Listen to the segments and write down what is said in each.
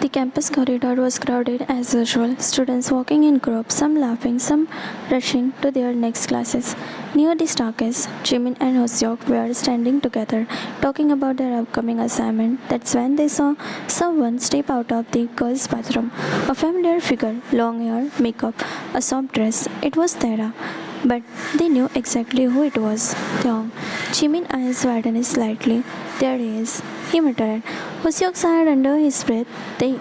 The campus corridor was crowded as usual, students walking in groups, some laughing, some rushing to their next classes. Near the staircase, Jimin and Hoseok were standing together, talking about their upcoming assignment. That's when they saw someone step out of the girls' bathroom. A familiar figure, long hair, makeup, a soft dress. It was Tara. But they knew exactly who it was. Theong. Jimin's eyes widened slightly. There he is, he muttered. Hoseok sighed under his breath. They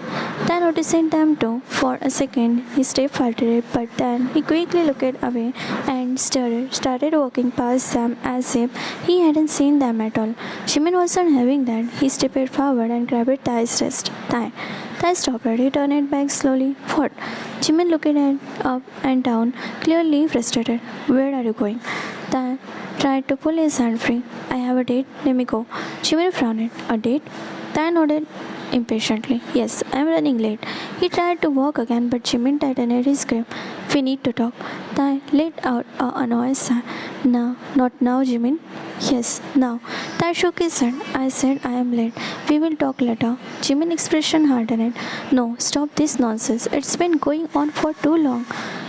noticing them too. For a second, his step faltered, but then he quickly looked away and started walking past them as if he hadn't seen them at all. Jimin wasn't having that. He stepped forward and grabbed Tai's wrist. Tai stopped. He turned it back slowly. What? Jimin looked up and down, clearly frustrated. Where are you going? Tai tried to pull his hand free. I have a date. Let me go. Jimin frowned. A date? Tai nodded impatiently. Yes, I'm running late. He tried to walk again, but Jimin tightened his grip. We need to talk. Tai let out a annoyed sigh. No, not now, Jimin. Yes, now. Tai shook his head. I said I am late. We will talk later. Jimin's expression hardened. No, stop this nonsense. It's been going on for too long.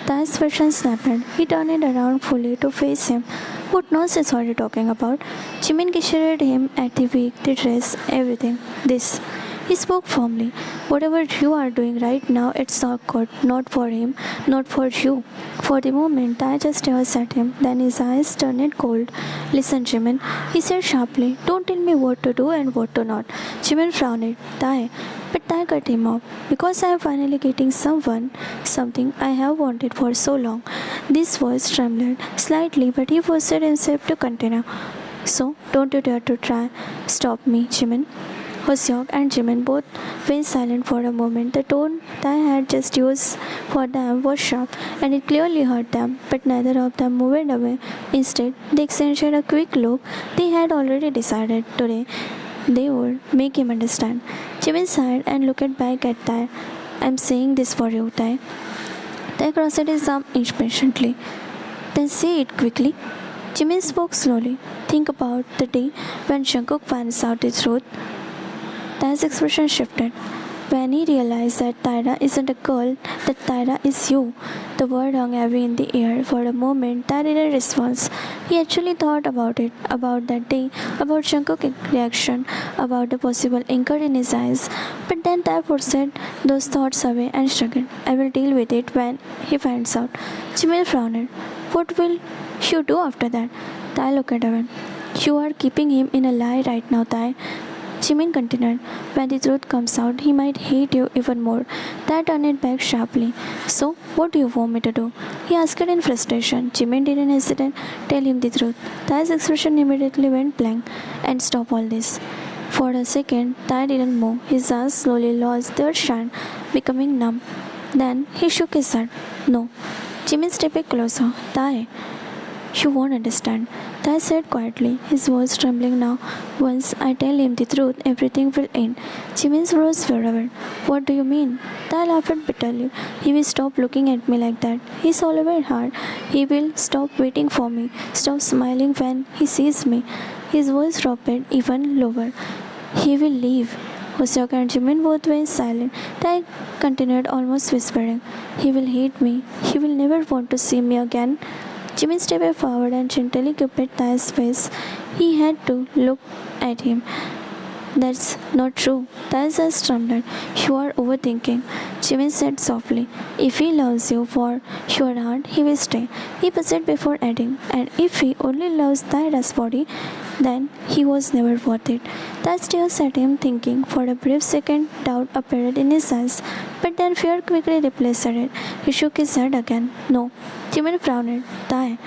Tai's expression snapped. He turned it around fully to face him. What nonsense are you talking about? Jimin gestured him at the wig, the dress, everything. This. He spoke firmly. Whatever you are doing right now, it's not good. Not for him, not for you. For the moment, I just stared at him. Then his eyes turned cold. Listen, Jimin, he said sharply. Don't tell me what to do and what to not. Jimin frowned. But Tai cut him off. Because I am finally getting something I have wanted for so long. This voice trembled slightly, but he forced himself to continue. So, don't you dare to try. Stop me, Jimin. Hoseok and Jimin both went silent for a moment. The tone Tai had just used for them was sharp, and it clearly hurt them, but neither of them moved away. Instead, they exchanged a quick look. They had already decided today they would make him understand. Jimin sighed and looked back at Tai. I'm saying this for you, Tai. Tai crossed his arm impatiently. Then say it quickly. Jimin spoke slowly. Think about the day when Jungkook finds out the truth. Tai's expression shifted. When he realized that Tyra isn't a girl, that Tyra is you. The word hung heavy in the air. For a moment, Tai didn't respond. He actually thought about it, about that day, about Jungkook's reaction, about the possible anger in his eyes. But then Tai pushed those thoughts away and struggled. I will deal with it when he finds out. Jimin frowned. What will you do after that? Tai looked at him. You are keeping him in a lie right now, Tai. Jimin continued, when the truth comes out, he might hate you even more. Tai turned it back sharply. So, what do you want me to do? He asked in frustration. Jimin didn't hesitate. Tell him the truth. Tai's expression immediately went blank. And stop all this. For a second, Tai didn't move. His eyes slowly lost their shine, becoming numb. Then he shook his head. No. Jimin stepped closer. Tai. You won't understand. Tai said quietly, his voice trembling now. Once I tell him the truth, everything will end. Jimin's rose forever. What do you mean? Tai laughed bitterly. He will stop looking at me like that. He swallowed hard. He will stop waiting for me, stop smiling when he sees me. His voice dropped even lower. He will leave. Hoseok and Jimin both went silent. Tai continued, almost whispering. He will hate me. He will never want to see me again. Jimin stepped forward and gently kissed Tai's face. He had to look at him. That's not true. Tai's eyes trembled. You are overthinking. Jimin said softly. If he loves you for your heart, he will stay. He paused before adding. And if he only loves Taira's body, then he was never worth it. Tai stared at him, thinking. For a brief second, doubt appeared in his eyes, but then fear quickly replaced it. He shook his head again. No. Jimin frowned. Tai,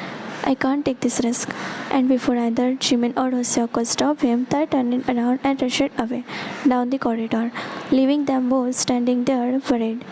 I can't take this risk. And before either Jimin or Hoseok could stop him, Tai turned around and rushed away down the corridor, leaving them both standing there worried.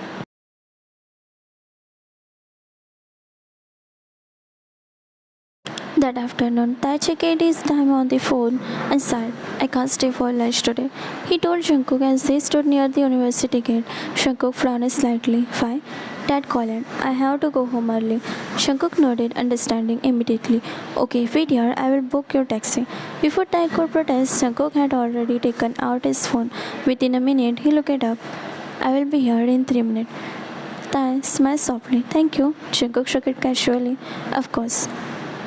That afternoon, Tai checked his time on the phone and sighed. I can't stay for lunch today. He told Jungkook as they stood near the university gate. Jungkook frowned slightly. Fine. Dad called. I have to go home early. Jungkook nodded, understanding immediately. Okay, wait here. I will book your taxi. Before Tai could protest, Jungkook had already taken out his phone. Within a minute, he looked up. I will be here in 3 minutes. Tai smiled softly. Thank you. Jungkook shook it casually. Of course.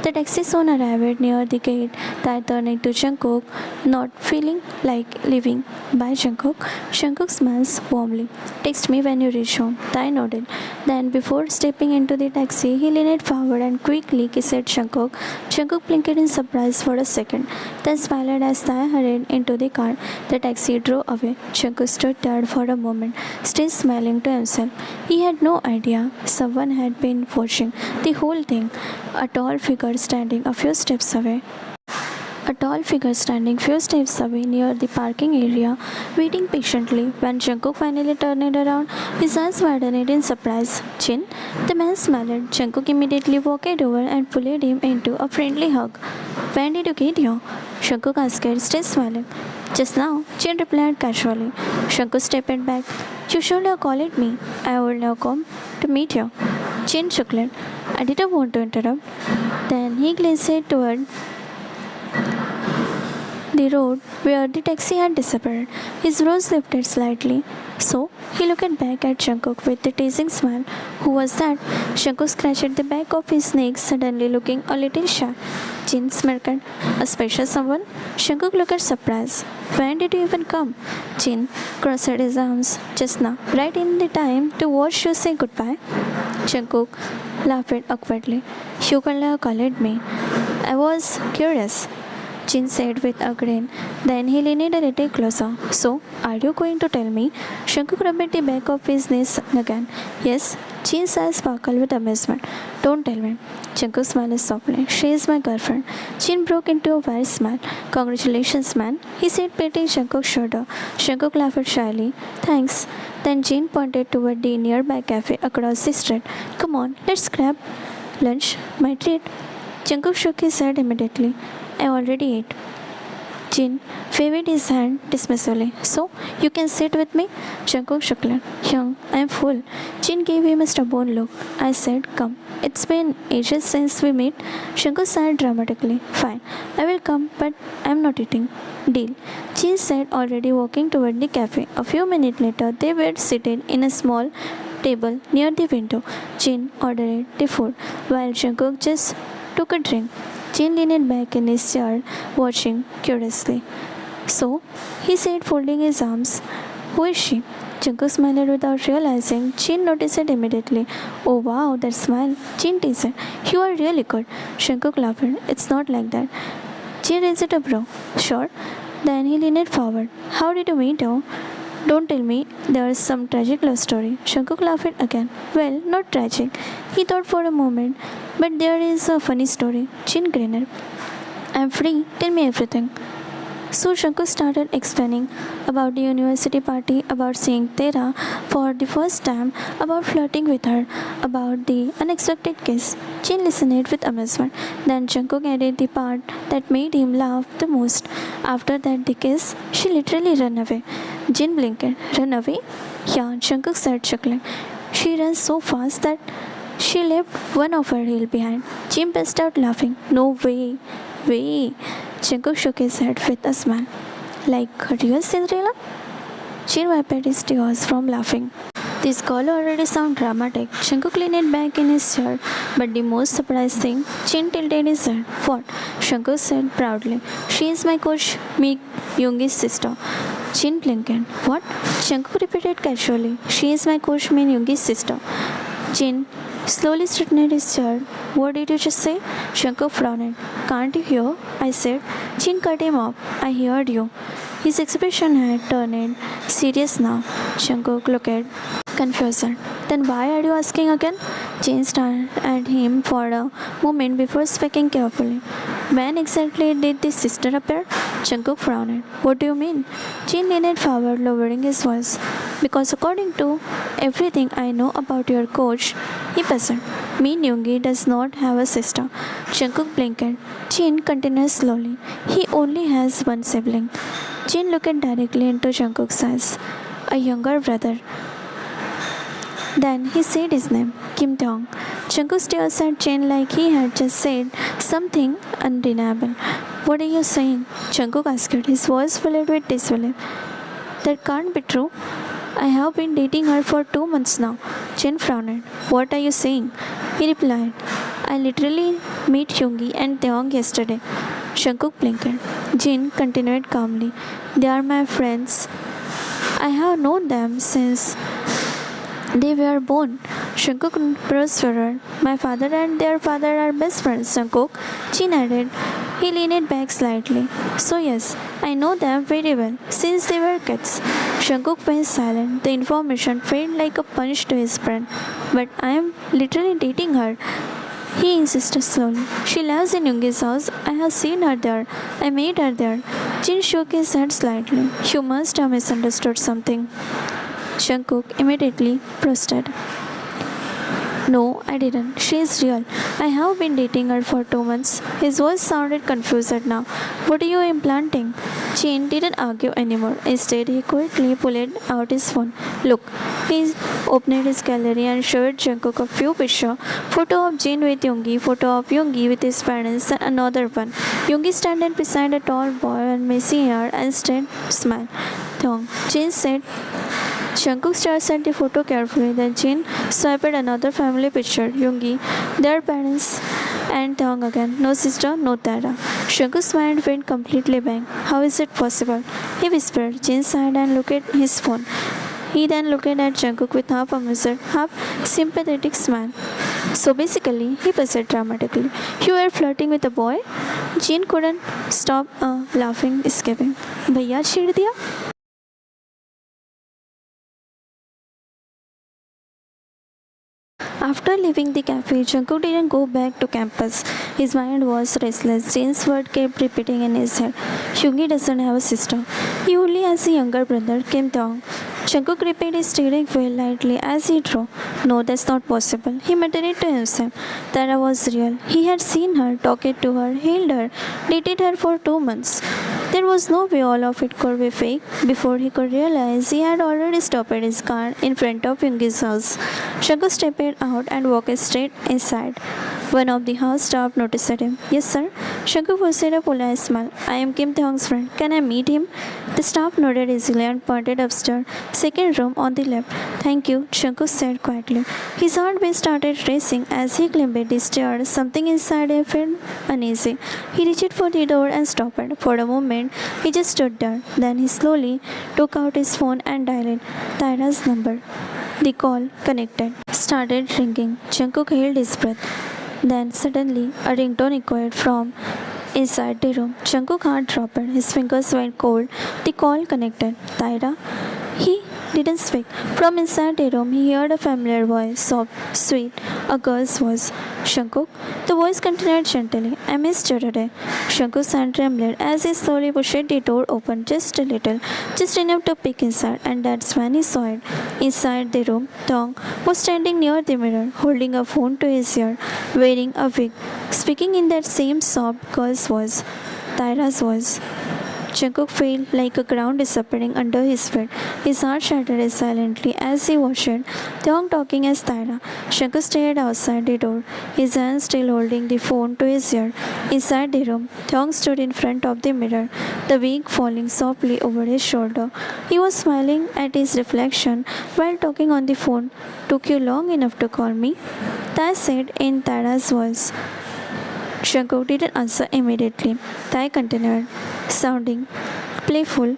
The taxi soon arrived near the gate. Tai turned to Jungkook, not feeling like leaving. Bye, Jungkook. Jungkook smiles warmly. Text me when you reach home. Tai nodded. Then, before stepping into the taxi, he leaned forward and quickly kissed Jungkook. Jungkook blinked in surprise for a second, then smiled as Tai hurried into the car. The taxi drove away. Jungkook stood there for a moment, still smiling to himself. He had no idea someone had been watching the whole thing. A tall figure standing a few steps away. A tall figure standing few steps away near the parking area, waiting patiently. When Jungkook finally turned around, his eyes widened in surprise. Jin? The man smiled. Jungkook immediately walked over and pulled him into a friendly hug. When did you get here? Jungkook asked, still smiling. Just now, Jin replied casually. Jungkook stepped back. You should have called me. I would have come to meet you. Jin chuckled. I didn't want to interrupt. Then he glanced toward the road where the taxi had disappeared. His brows lifted slightly. So he looked back at Jungkook with a teasing smile. Who was that? Jungkook scratched the back of his neck, suddenly looking a little shy. Jin smirked. A special someone? Jungkook looked surprised. When did you even come? Jin crossed his arms. Just now, right in the time to watch you say goodbye. Jungkook laughed awkwardly. You could have called me. I was curious. Jin said with a grin. Then he leaned a little closer. So, are you going to tell me? Jungkook rubbed the back of his knees again. Yes. Jin's eyes sparkled with amazement. Don't tell me. Jungkook smiled softly. She is my girlfriend. Jin broke into a wide smile. Congratulations, man. He said, patting Jungkook's shoulder. Jungkook laughed shyly. Thanks. Then Jin pointed toward the nearby cafe across the street. Come on, let's grab lunch. My treat. Jungkook shook his head immediately. I already ate. Jin waved his hand dismissively. So, you can sit with me? Jungkook chuckled. Young, I am full. Jin gave him a stubborn look. I said, come. It's been ages since we met. Jungkook sighed dramatically. Fine, I will come, but I am not eating. Deal. Jin said, already walking toward the cafe. A few minutes later, they were seated in a small table near the window. Jin ordered the food, while Jungkook just took a drink. Jin leaned back in his chair, watching curiously. So, he said, folding his arms, who is she? Jungkook smiled without realizing. Jin noticed it immediately. Oh wow, that smile. Jin teased. You are really good. Jungkook laughed. It's not like that. Jin raised a brow. Sure. Then he leaned forward. How did you meet her? Don't tell me there's some tragic love story. Jungkook laughed again. Well, not tragic. He thought for a moment. But there is a funny story. Jin grinned. I'm free. Tell me everything. So Jungkook started explaining about the university party, about seeing Tera for the first time, about flirting with her, about the unexpected kiss. Jin listened with amazement. Then Jungkook added the part that made him laugh the most. After that, the kiss, she literally ran away. Jin blinked. Run away? Yeah, Jungkook said, chuckling. She ran so fast that she left one of her heel behind. Jin burst out laughing. No way. Way. Jungkook shook his head with a smile. Like a real Cinderella? Jin wiped his tears from laughing. This call already sounded dramatic. Jungkook leaned back in his chair, but the most surprising thing, Jin tilted his head. What? Jungkook said proudly. She is my coach, Mi Yoongi's sister. Jin blinked. What? Jungkook repeated casually. She is my coach, Mi Yoongi's sister. Jin slowly straightened his chair. What did you just say? Jungkook frowned. Can't you hear? I said. Jin cut him off. I heard you. His expression had turned serious now. Jungkook looked confused. Then why are you asking again? Jin stared at him for a moment before speaking carefully. When exactly did the sister appear? Jungkook frowned. What do you mean? Jin leaned forward, lowering his voice. Because according to everything I know about your coach, he doesn't. Mi Yoongi does not have a sister. Jungkook blinked. Jin continued slowly. He only has one sibling. Jin looked directly into Jungkook's eyes. A younger brother. Then he said his name, Kim Dong. Jungkook stared at Jin like he had just said something undeniable. What are you saying? Jungkook asked, his voice filled with disbelief. That can't be true. I have been dating her for 2 months now. Jin frowned. What are you saying? He replied, I literally met Hyungi and Taeyong yesterday. Shankuk blinked. Jin continued calmly. They are my friends. I have known them since they were born. Shankuk prospered. My father and their father are best friends, Shankuk. Jin added. He leaned back slightly. So yes, I know them very well, since they were kids. Shankuk went silent. The information felt like a punch to his friend. But I am literally dating her. He insisted slowly. She lives in Yoongi's house. I have seen her there. I met her there. Jin shook his head slightly. You must have misunderstood something. Shankuk immediately protested. No, I didn't. She is real. I have been dating her for 2 months. His voice sounded confused now. What are you implanting? Jin didn't argue anymore. Instead, he quickly pulled out his phone. Look, he opened his gallery and showed Jungkook a few pictures. Photo of Jin with Yoongi, photo of Yoongi with his parents, and another one. Yoongi standing beside a tall boy and messy hair and instead smiled. Thong, Jin said. Jungkook stares at the photo carefully. Then Jin swiped another family picture. Yoongi, their parents, and Taeyong again. No sister, no Tara. Jungkook's mind went completely blank. How is it possible? He whispered. Jin sighed and looked at his phone. He then looked at Jungkook with half amused, half sympathetic smile. So basically, he said dramatically, you were flirting with a boy? Jin couldn't stop laughing, escaping. भैया छेड़ दिया? After leaving the cafe, Jungkook didn't go back to campus. His mind was restless. Jin's word kept repeating in his head. Hyungi doesn't have a sister. He only has a younger brother, Kim Taeyong. Jungkook repeated his steering wheel lightly as he drove. No, that's not possible. He muttered it to himself. Tara was real. He had seen her, talked to her, hailed her, dated her for 2 months. There was no way all of it could be fake. Before he could realize, he had already stopped his car in front of Yoongi's house. Jungkook stepped out and walked straight inside. One of the house staff noticed him. Yes, sir. Jungkook posted a polite smile. I am Kim Taeyong's friend. Can I meet him? The staff nodded easily and pointed upstairs. Second room on the left. Thank you, Jungkook said quietly. His heartbeat started racing as he climbed the stairs. Something inside him felt uneasy. He reached for the door and stopped. For a moment, he just stood there. Then he slowly took out his phone and dialed Tyra's number. The call, connected, started ringing. Jungkook held his breath. Then suddenly, a ringtone echoed from inside the room. Jungkook's heart dropped. His fingers went cold. The call connected. Tyra? He didn't speak. From inside the room, he heard a familiar voice, soft, sweet, a girl's voice. Jungkook? The voice continued gently. I missed you today. Jungkook's hand trembled as he slowly pushed the door open just a little, just enough to peek inside, and that's when he saw it. Inside the room, Taeyong was standing near the mirror, holding a phone to his ear, wearing a wig, speaking in that same soft girl's voice, Tyra's voice. Jungkook felt like a ground disappearing under his feet. His heart shattered silently as he watched Taeyong talking as Tyra. Jungkook stared outside the door, his hand still holding the phone to his ear. Inside the room, Taeyong stood in front of the mirror, the wig falling softly over his shoulder. He was smiling at his reflection while talking on the phone. Took you long enough to call me? Ty said in Tyra's voice. Jungkook didn't answer immediately. Ty continued, sounding playful.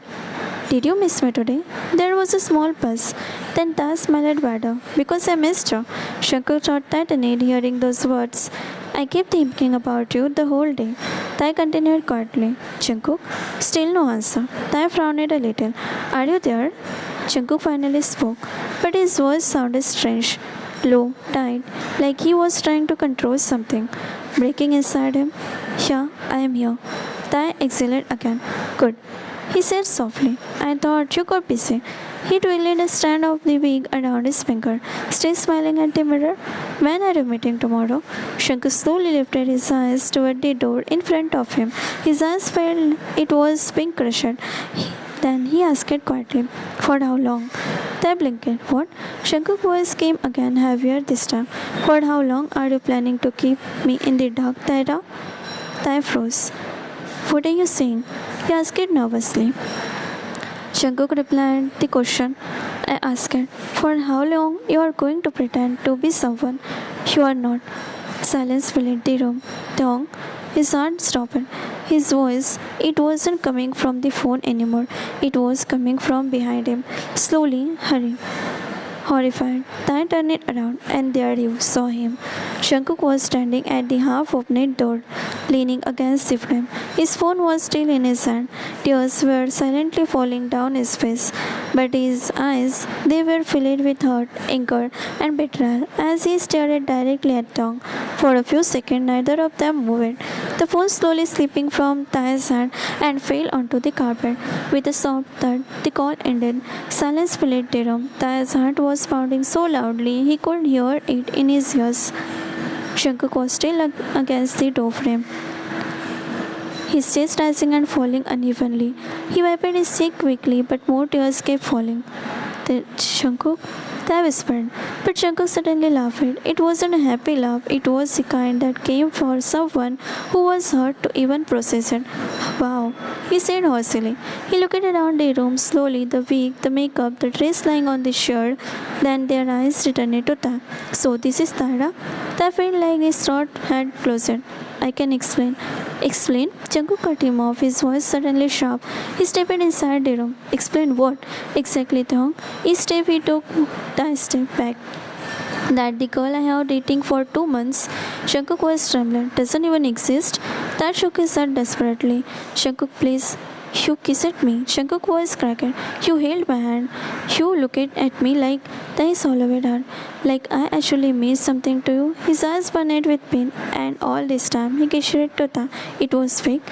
Did you miss me today? There was a small pause. Then Ty smiled wider. Because I missed you. Jungkook thought tightened hearing those words. I kept thinking about you the whole day. Ty continued quietly. Jungkook? Still no answer. Ty frowned a little. Are you there? Jungkook finally spoke, but his voice sounded strange, low, tight, like he was trying to control something. Breaking inside him. Yeah, I am here. Ty exhaled again. Good, he said softly. I thought you got busy. He twirled a strand of the wig around his finger, still smiling at the mirror. When are you meeting tomorrow? Jungkook slowly lifted his eyes toward the door in front of him. His eyes felt it was being crushed. Then he asked quietly, for how long? Ty blinked. What? Jungkook's voice came again, heavier this time. For how long are you planning to keep me in the dark, Tyra? Ty froze. What are you saying? He asked nervously. Jungkook replied the question I asked. For how long you are going to pretend to be someone you are not? Silence filled the room. Taeyong, his heart stopped. His voice, it wasn't coming from the phone anymore. It was coming from behind him, slowly, hurrying. Horrified, Ty turned it around, and there you saw him. Jungkook was standing at the half-opened door, leaning against the frame. His phone was still in his hand. Tears were silently falling down his face, but his eyes, they were filled with hurt, anger, and betrayal as he stared directly at Tong. For a few seconds, neither of them moved. The phone slowly slipping from Ty's hand and fell onto the carpet. With a soft thud, the call ended. Silence filled the room. Ty's heart was pounding so loudly he could hear it in his ears. Jungkook was still against the door frame, his chest rising and falling unevenly. He wiped his cheek quickly, but more tears kept falling. Jungkook? They whispered. But Jungkook suddenly laughed. It wasn't a happy laugh, it was the kind that came for someone who was hurt to even process it. Wow, he said hoarsely. He looked around the room slowly, the wig, the makeup, the dress lying on the shirt. Then their eyes returned to Ta. So this is Tyra? Ta felt like his throat had closed. I can explain. Explain? Jungkook cut him off, his voice suddenly sharp. He stepped inside the room. Explain what? Exactly, Thong. Each step he took, a step back. That the girl I have dating for 2 months, Jungkook was trembling, doesn't even exist. That shook his head desperately. Jungkook, please. You kissed me. Jungkook was cracked. You held my hand. You looked at me like they swallowed her. Like I actually meant something to you. His eyes burned with pain, and all this time he gestured to Ta. It was fake.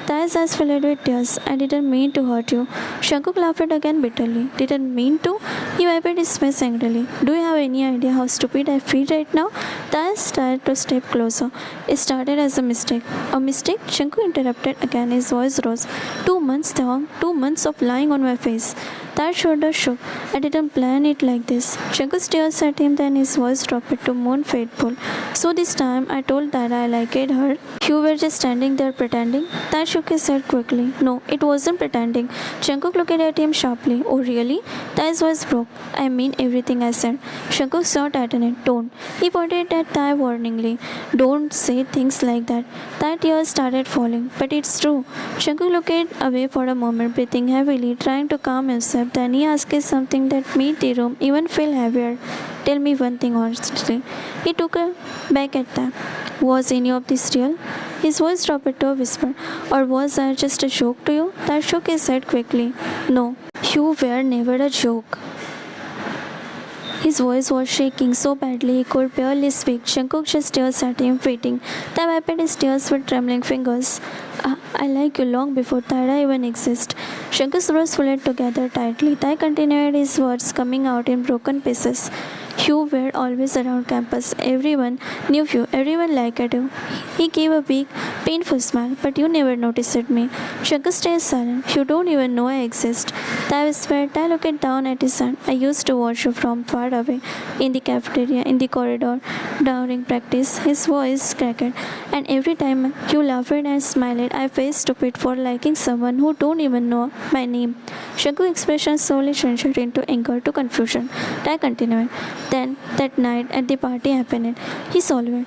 Ta's eyes filled with tears. I didn't mean to hurt you. Jungkook laughed again bitterly. Didn't mean to? He wiped his face angrily. Do you have any idea how stupid I feel right now? Ta started to step closer. It started as a mistake. A mistake? Jungkook interrupted again. His voice rose. 2 months, Taeyong. 2 months of lying on my face. That shoulder shook. I didn't plan it like this. Jungkook stared at him, then his voice dropped to moan fateful. So this time I told Tyra I liked her. You were just standing there pretending? Ty shook his head quickly. No, it wasn't pretending. Jungkook looked at him sharply. Oh really? Ty's voice broke. I mean everything I said. Jungkook saw tightened. Don't. He pointed at Ty warningly. Don't say things like that. Ty tears started falling. But it's true. Jungkook looked away for a moment, breathing heavily, trying to calm himself. Then he asked something that made the room even feel heavier. Tell me one thing honestly. He took a back at them. Was any of this real? His voice dropped to a whisper. Or was I just a joke to you? That shook his head quickly. No, you were never a joke. His voice was shaking so badly he could barely speak. Jungkook just stared at him, waiting. Ty wiped his tears with trembling fingers. I like you long before Tyra even exists. Jungkook's brows folded together tightly. Ty continued, his words coming out in broken pieces. You were always around campus. Everyone knew you. Everyone liked you. He gave a big, painful smile, but you never noticed me. Jungkook stayed silent. You don't even know I exist. Ty whispered. Ty looked down at his son. I used to watch you from far away, in the cafeteria, in the corridor, during practice. His voice cracked, and every time you laughed and smiled, I felt stupid for liking someone who don't even know my name. Jungkook's expression slowly changed into anger to confusion. Ty continued. Then, that night at the party happened. He swallowed.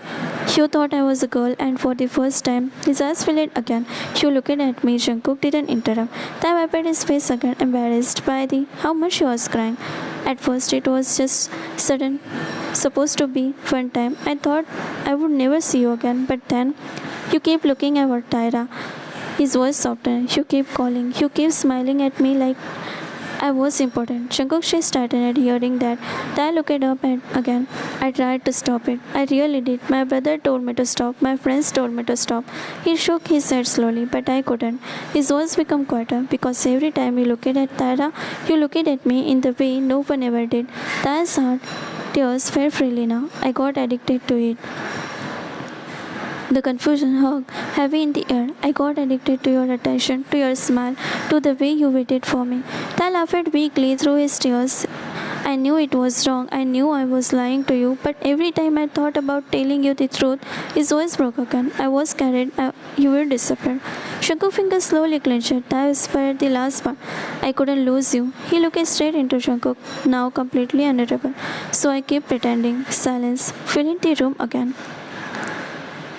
You thought I was a girl, and for the first time, his eyes filled again. You looked at me. Jungkook didn't interrupt. Ty wiped his face again, embarrassed by how much he was crying. At first, it was just sudden, supposed to be fun time. I thought I would never see you again, but then you keep looking at Tyra. His voice softened. You keep calling. You keep smiling at me like I was important. Jungkook's chest tightened hearing that. Ty looked up and again. I tried to stop it. I really did. My brother told me to stop. My friends told me to stop. He shook his head slowly, but I couldn't. His voice became quieter because every time you looked at Tyra, you looked at me in the way no one ever did. Ty's heart, tears fell freely now. I got addicted to it. The confusion hung heavy in the air. I got addicted to your attention, to your smile, to the way you waited for me. Ty laughed weakly through his tears. I knew it was wrong. I knew I was lying to you. But every time I thought about telling you the truth, his voice broke again. I was scared you would disappear. Shankuk's fingers slowly clenched. I whispered the last part. I couldn't lose you. He looked straight into Shankuk, now completely unreadable. So I kept pretending. Silence, filling the room again.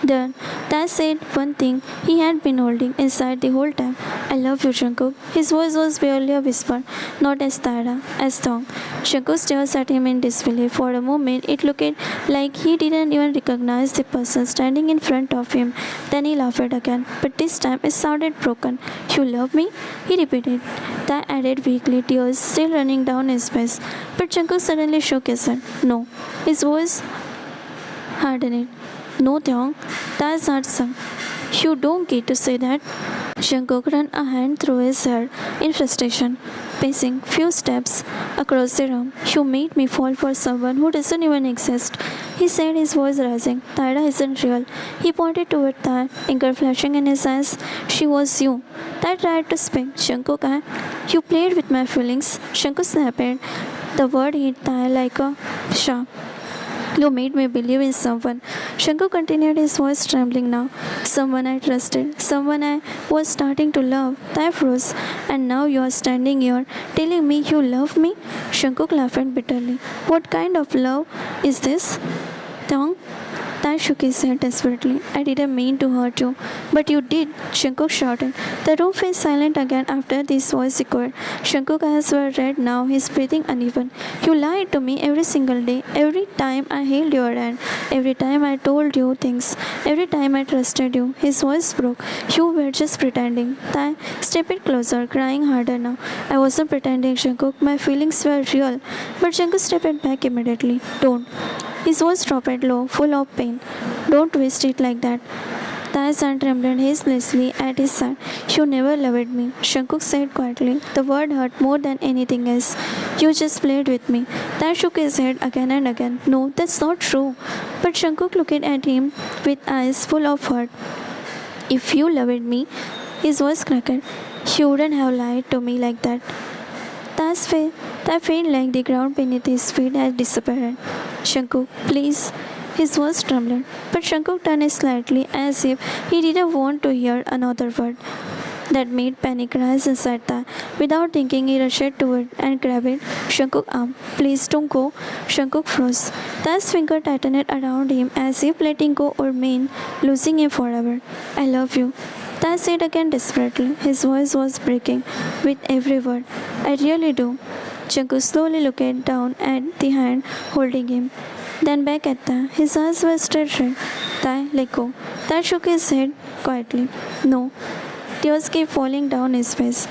Then Taz said one thing he had been holding inside the whole time. I love you, Shankuk. His voice was barely a whisper, not as Tara, as Thong. Shankuk stares at him in disbelief. For a moment, it looked like he didn't even recognize the person standing in front of him. Then he laughed again, but this time it sounded broken. You love me? He repeated. Taz added weakly, tears still running down his face. But Shankuk suddenly shook his head. No. His voice hardened. No, Tyong, that's not some. You don't get to say that. Shankuk ran a hand through his hair in frustration, pacing few steps across the room. You made me fall for someone who doesn't even exist. He said, his voice rising. Tyra isn't real. He pointed toward Tyra, anger flashing in his eyes. She was you. Tyra tried to speak. Shankuk, you played with my feelings. Shankuk snapped. The word hit Tyra like a sharp. You made me believe in someone. Shankuk continued, his voice trembling now. Someone I trusted, someone I was starting to love. I froze. And now you are standing here telling me you love me? Shankuk laughed bitterly. What kind of love is this? Tong? Tai shook his head desperately. I didn't mean to hurt you. But you did, Shankuk shouted. The room fell silent again after this voice echoed. Shankuk's eyes were red now, his breathing uneven. You lied to me every single day. Every time I held your hand. Every time I told you things. Every time I trusted you. His voice broke. You were just pretending. Tai stepped closer, crying harder now. I wasn't pretending, Shankuk. My feelings were real. But Shankuk stepped back immediately. Don't. His voice dropped low, full of pain. Don't twist it like that. Tai's hand trembled helplessly at his side. You never loved me, Shankuk said quietly. The word hurt more than anything else. You just played with me. Tai shook his head again and again. No, that's not true. But Shankuk looked at him with eyes full of hurt. If you loved me, his voice cracked. You wouldn't have lied to me like that. That felt like the ground beneath his feet had disappeared. Shankuk, please. His voice trembled, but Shankuk turned slightly as if he didn't want to hear another word. That made panic rise inside Tai. Without thinking, he rushed toward and grabbed Shankuk's arm. Please don't go. Shankuk froze. Tai's finger tightened around him as if letting go would mean losing him forever. I love you. Tai said again desperately. His voice was breaking with every word. I really do. Shankuk slowly looked down at the hand holding him, then back at Tai. His eyes were still red. Tai, let go. Tai shook his head quietly. No. Tears kept falling down his face.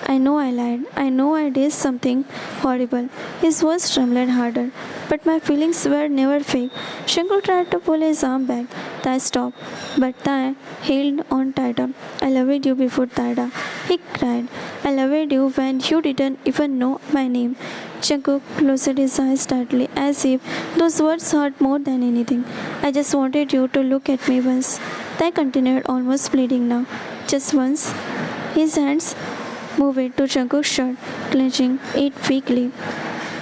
I know I lied. I know I did something horrible. His voice trembled harder. But my feelings were never fake. Shankuk tried to pull his arm back. Tai stopped. But Tai held on tighter. I loved you before Taida. He cried. I loved you when you didn't even know my name. Shankuk closed his eyes tightly as if those words hurt more than anything. I just wanted you to look at me once. Tai continued, almost pleading now. Just once. His hands moved to Shankuk's shirt, clenching it weakly.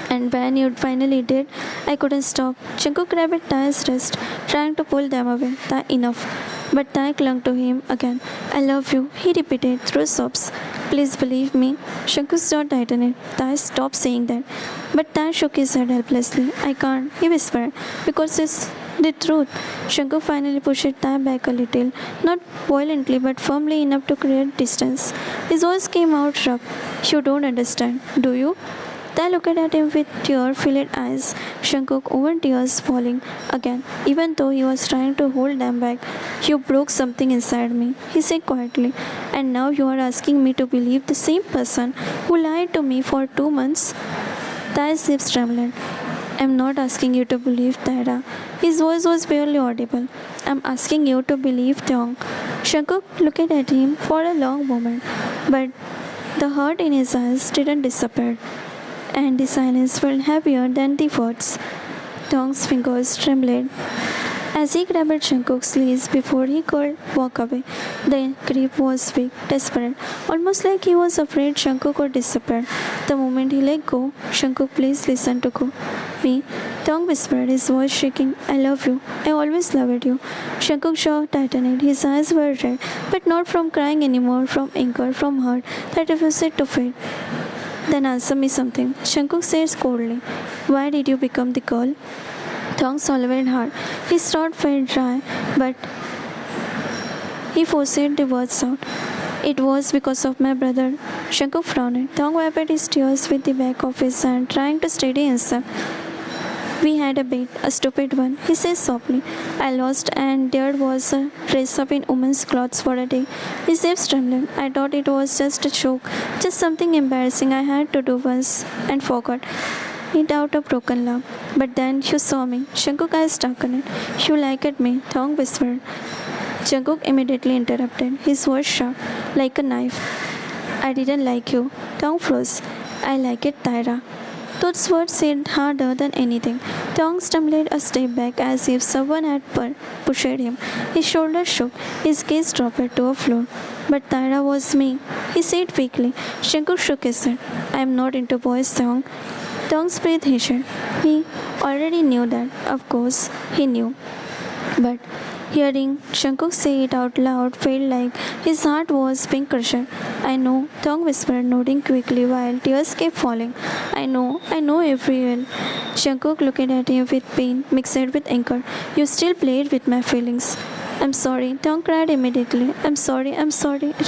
And when you finally did, I couldn't stop. Shankuk grabbed Tai's wrist, trying to pull them away. Tai, enough. But Tai clung to him again. I love you, he repeated through sobs. Please believe me. Shankuk's jaw tightened. Tai, stop saying that. But Tai shook his head helplessly. I can't, he whispered, because it's the truth. Shankuk finally pushed Tai back a little, not violently but firmly enough to create distance. His voice came out rough. You don't understand, do you? Tai looked at him with tear-filled eyes. Shankuk over tears falling again, even though he was trying to hold them back. You broke something inside me, he said quietly. And now you are asking me to believe the same person who lied to me for 2 months? Tai's lips trembled. I'm not asking you to believe Taira. His voice was barely audible. I'm asking you to believe Tyong. Shankuk looked at him for a long moment, but the hurt in his eyes didn't disappear, and the silence felt heavier than the words. Tyong's fingers trembled as he grabbed Jungkook's sleeves before he could walk away. The grip was weak, desperate, almost like he was afraid Jungkook would disappear. The moment he let go, "Jungkook, please listen to me," Taeyong whispered, his voice shaking. "I love you. I always loved you." Jungkook's jaw tightened. His eyes were red, but not from crying anymore, from anger, from hurt that refused to fade. "Then answer me something," Jungkook said coldly. "Why did you become the girl?" Taeyong swallowed hard. His throat felt dry, but he forced the words out. "It was because of my brother." Jungkook frowned. Taeyong wiped his tears with the back of his hand, trying to steady himself. "We had a bet, a stupid one," he said softly. "I lost, and there was a dress up in women's clothes for a day." His lips trembled. "I thought it was just a joke, just something embarrassing I had to do once and forgot." He out a broken laugh. "But then you saw me." Jungkook's eyes darkened. "You liked me," Taeyong whispered. Jungkook immediately interrupted, his voice sharp, like a knife. "I didn't like you." Taeyong froze. "I liked Tyra." Those words hit harder than anything. Taeyong stumbled a step back as if someone had pushed him. His shoulders shook, his gaze dropped to the floor. "But Tyra was me," he said weakly. Jungkook shook his head. "I am not into boys, Taeyong." Taeyong's breath hitched. He already knew that. Of course, he knew. But hearing Jungkook say it out loud felt like his heart was being crushed. "I know," Taeyong whispered, nodding quickly while tears kept falling. I know every word." Jungkook looked at him with pain mixed with anger. "You still played with my feelings." "I'm sorry," Taeyong cried immediately. I'm sorry,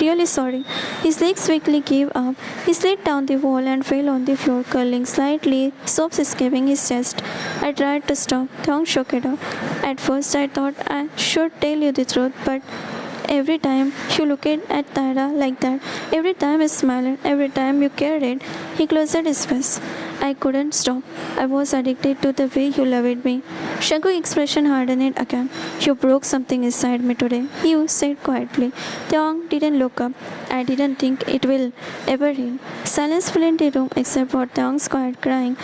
really sorry." His legs weakly gave up. He slid down the wall and fell on the floor, curling slightly, sobs escaping his chest. I tried to stop. Taeyong shook it off. "At first I thought I should tell you the truth, but every time you looked at Tyra like that, every time you smiled, every time you cared it," he closed his face. "I couldn't stop. I was addicted to the way you loved me." Jungkook's expression hardened again. "You broke something inside me today," he said quietly. Taeyong didn't look up. "I didn't think it will ever heal." Silence filled the room except for Taeyong's quiet crying.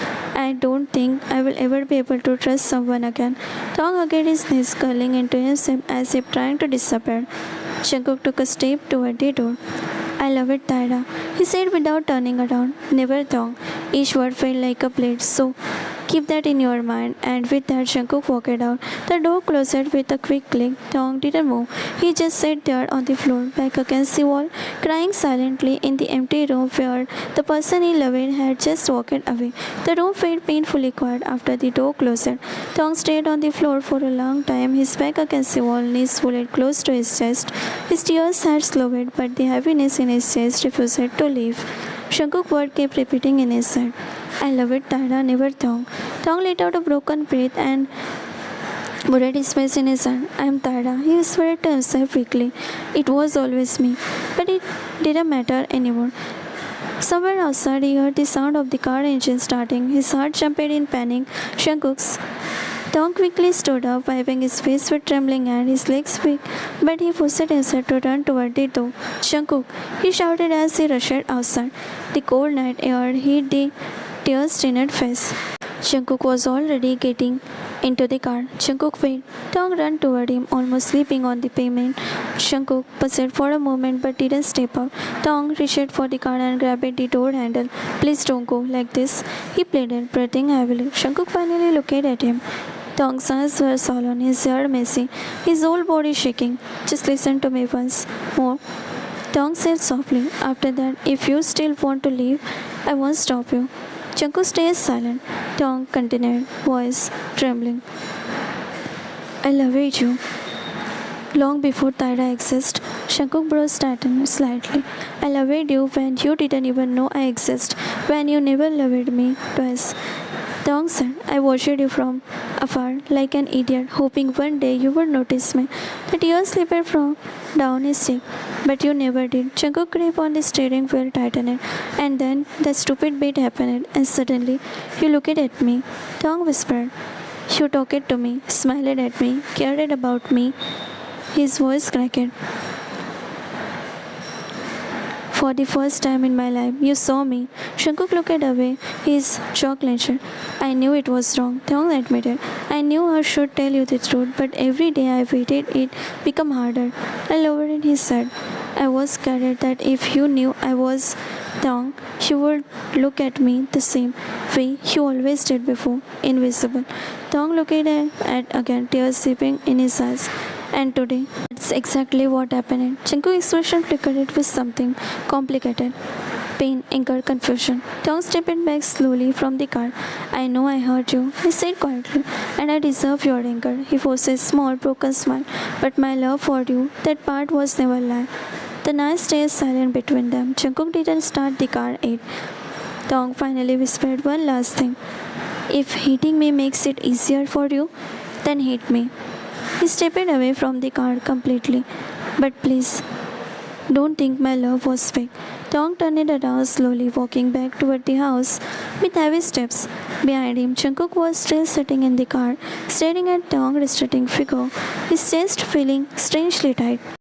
"I don't think I will ever be able to trust someone again." Taeyong hugged his knees, curling into himself as if trying to disappear. Jungkook took a step toward the door. "I love it, Tyra," he said without turning around. "Never, Taeyong." Each word felt like a blade, so keep that in your mind. And with that, Jungkook walked out. The door closed with a quick click. Taeyong didn't move. He just sat there on the floor, back against the wall, crying silently in the empty room where the person he loved had just walked away. The room felt painfully quiet after the door closed. Taeyong stayed on the floor for a long time, his back against the wall, knees folded close to his chest. His tears had slowed, but the heaviness in his chest refused to leave. Jungkook's word kept repeating in his head. "I love it, Tyra, never Taeyong." Taeyong let out a broken breath and buried his face in his hand. "I am Tyra," he whispered to himself weakly. "It was always me." But it didn't matter anymore. Somewhere outside, he heard the sound of the car engine starting. His heart jumped in panic. Jungkook's. Taeyong quickly stood up, wiping his face with trembling hand, his legs weak, but he forced himself to run toward the door. "Jungkook!" he shouted as he rushed outside. The cold night air hit the tear-stained face. Jungkook was already getting into the car. "Jungkook, wait!" Taeyong ran toward him, almost sleeping on the pavement. Jungkook paused for a moment but didn't step out. Taeyong reached for the car and grabbed the door handle. "Please don't go like this," he pleaded, breathing heavily. Jungkook finally looked at him. Taeyong's eyes were sullen, his hair messy, his whole body shaking. "Just listen to me once more," Taeyong said softly. "After that, if you still want to leave, I won't stop you." Jungkook stayed silent. Taeyong continued, voice trembling. "I loved you long before Tyra existed." Jungkook's brows tightened slightly. "I loved you when you didn't even know I exist, when you never loved me twice." Taeyong said, "I watched you from afar like an idiot, hoping one day you would notice me." The tears slipped from down his cheek, but you never did. Jungkook grip on the steering wheel tightened, and then the stupid beat happened, and suddenly you looked at me. Taeyong whispered. "You talked to me, smiled at me, cared about me." His voice cracked. For the first time in my life, you saw me. Shankuk looked away, his jaw clenched. I knew it was wrong, Thong admitted. I knew I should tell you the truth, but every day I waited, it became harder. I lowered his head. I was scared that if you knew I was Thong, she would look at me the same way you always did before, invisible. Thong looked at again, tears seeping in his eyes. And today, that's exactly what happened. Chinku's expression flickered it with something complicated. Pain, anger, confusion. Thong stepped back slowly from the car. I know I hurt you, he said quietly, and I deserve your anger. He forced a small, broken smile. But my love for you, that part was never lie. The night stayed silent between them. Jungkook didn't start the car yet. Thong finally whispered one last thing. If hating me makes it easier for you, then hate me. He stepped away from the car completely. But please, don't think my love was fake. Thong turned around slowly, walking back toward the house with heavy steps. Behind him, Jungkook was still sitting in the car, staring at Thong's retreating figure, his chest feeling strangely tight.